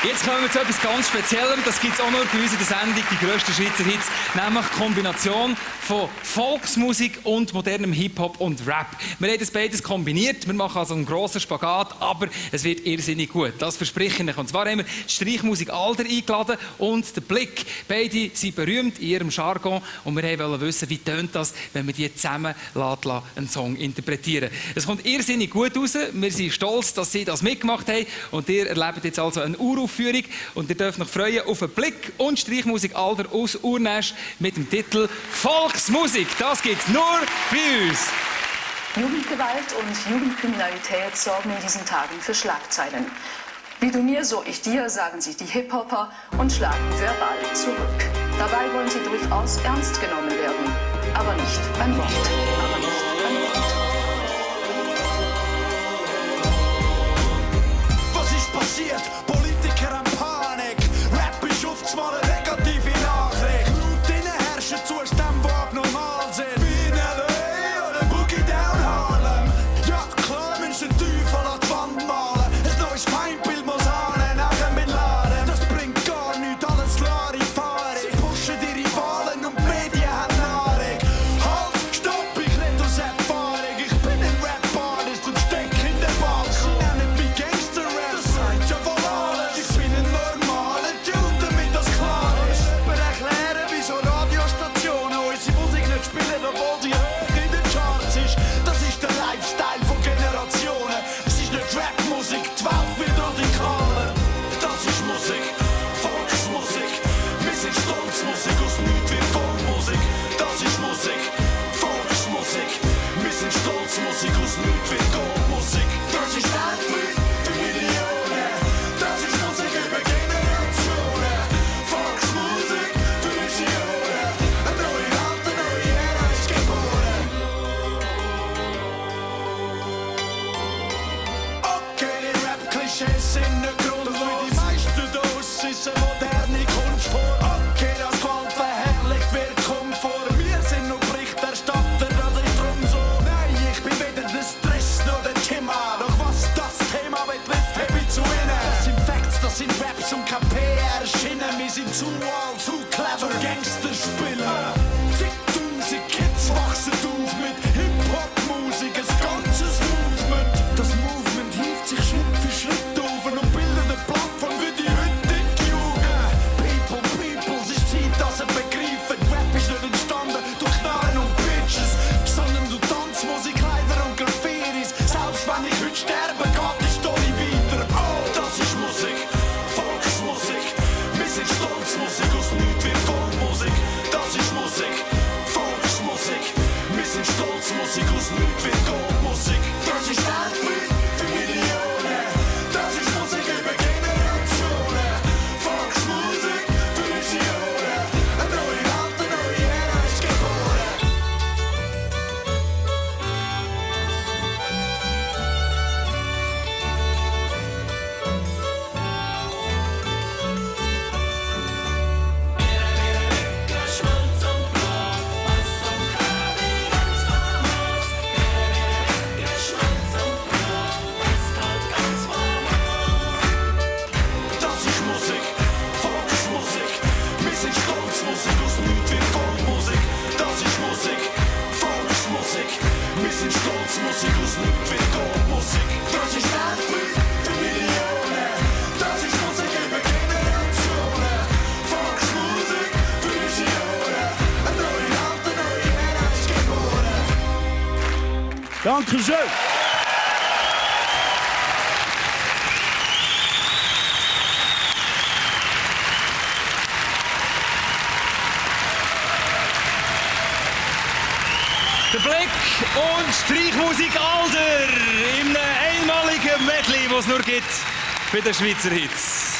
Jetzt kommen wir zu etwas ganz Speziellem. Das gibt es auch nur bei uns in der Sendung, die grössten Schweizer Hits. Nämlich die Kombination von Volksmusik und modernem Hip-Hop und Rap. Wir haben das beides kombiniert. Wir machen also einen grossen Spagat, aber es wird irrsinnig gut. Das verspreche ich. Und zwar haben wir die Streichmusik Alder eingeladen und den Blick. Beide sind berühmt in ihrem Jargon und wir wollten wissen, wie tönt das, wenn wir die zusammen einen Song interpretieren. Es kommt irrsinnig gut raus. Wir sind stolz, dass sie das mitgemacht haben und ihr erlebt jetzt also eine Uraufführung und ihr dürft euch freuen auf einen Blick und Streichmusik Alder aus Urnäsch mit dem Titel Volksmusik. Das gibt's nur bei uns. Jugendgewalt und Jugendkriminalität sorgen in diesen Tagen für Schlagzeilen. Wie du mir, so ich dir, sagen sich die Hip-Hopper und schlagen verbal zurück. Dabei wollen sie durchaus ernst genommen werden, aber nicht beim Wort. Was ist passiert? Politiker haben Panik. Rap ist oft mal eine negative Nachricht. Laut ihnen herrschen Zustände, die abnormal sind. Wie in LA oder Boogie Down Harlem. Ja klar, Menschen den Teufel an die Wand malen. Ein neues Feindbild muss ahnen, nachher mit Laden. Das bringt gar nichts, alles klare Erfahrung. Sie pushen die Rivalen und die Medien haben Nahrung. Halt, stopp, ich rede aus Erfahrung. Ich bin ein Rap-Artist und steck in der Bank. Sie nennen mich Gangster-Rap, das sagt ja wohl alles. Ich bin ein normaler Dude, damit das klar ist. Wir erklären, wieso Radiostationen unsere Musik nicht spielen, obwohl sie hoch in den Charts ist. Das ist der Lifestyle von Generationen. Es ist nicht Rap-Musik, die Welt wird radikaler. Das ist Musik, Volksmusik. Wir sind Stolzmusik, aus nichts wird Goldmusik. Das ist Musik, Volksmusik. Wir sind Stolzmusik, aus nichts wird Goldmusik. Das ist Weltfried für Millionen. Das ist Musik über Generationen. Volksmusik für Visionen. Eine neue Welt, eine neue Ära ist geboren. Okay, die Rap-Klischees sind nicht grundlos. Die meisten Dos ist eine moderne Kunstform. Okay, das Gewalt verherrlicht wird Komfort. Wir sind nur Berichterstatter, das ist drum so. Nein, ich bin weder der Stress noch der Thema. Doch was das Thema betrifft, hab ich zu ihnen. Das sind Facts, das sind Raps und kein PR-Schienen. Wir sind zu alt, zu clever, Gangster spielen. Zigtausend Kids wachsen auf mit Hip-Hop-Musik, ein ganzes Movement. Das Movement hieft sich Schritt für Schritt auf und bildet eine Plattform für die heutige Jugend. People, es ist Zeit, dass sie begreifen. Rap ist nicht entstanden durch Knarren und Bitches, sondern durch Tanzmusik, Kleider und Graffitis. Selbst wenn ich heute sterbe, geht die Story weiter. Oh, das ist Musik, Volksmusik. Wir sind Stolzmusik, aus nichts wird Goldmusik. Das ist Musik, Volksmusik. Wir sind Stolzmusik, aus nichts wird Goldmusik. Das ist Weltfried für Millionen. Das ist Musik über Generationen. Volksmusik für Visionen. Eine neue Welt, eine neue Ära ist geboren. Das ist Musik, Volksmusik. Wir sind Stolzmusik, aus nichts wird Goldmusik. Das ist Musik, Volksmusik. Wir sind Stolzmusik, aus nichts wird Goldmusik. Das ist Weltfried für Millionen. Das ist Musik über Generationen. Volksmusik für Visionen. Eine neue Welt, eine neue Ära ist geboren. Dankeschön. Der Blick und Streichmusik Alder in einem einmaligen Medley, das es nur gibt bei den Schweizer Hits.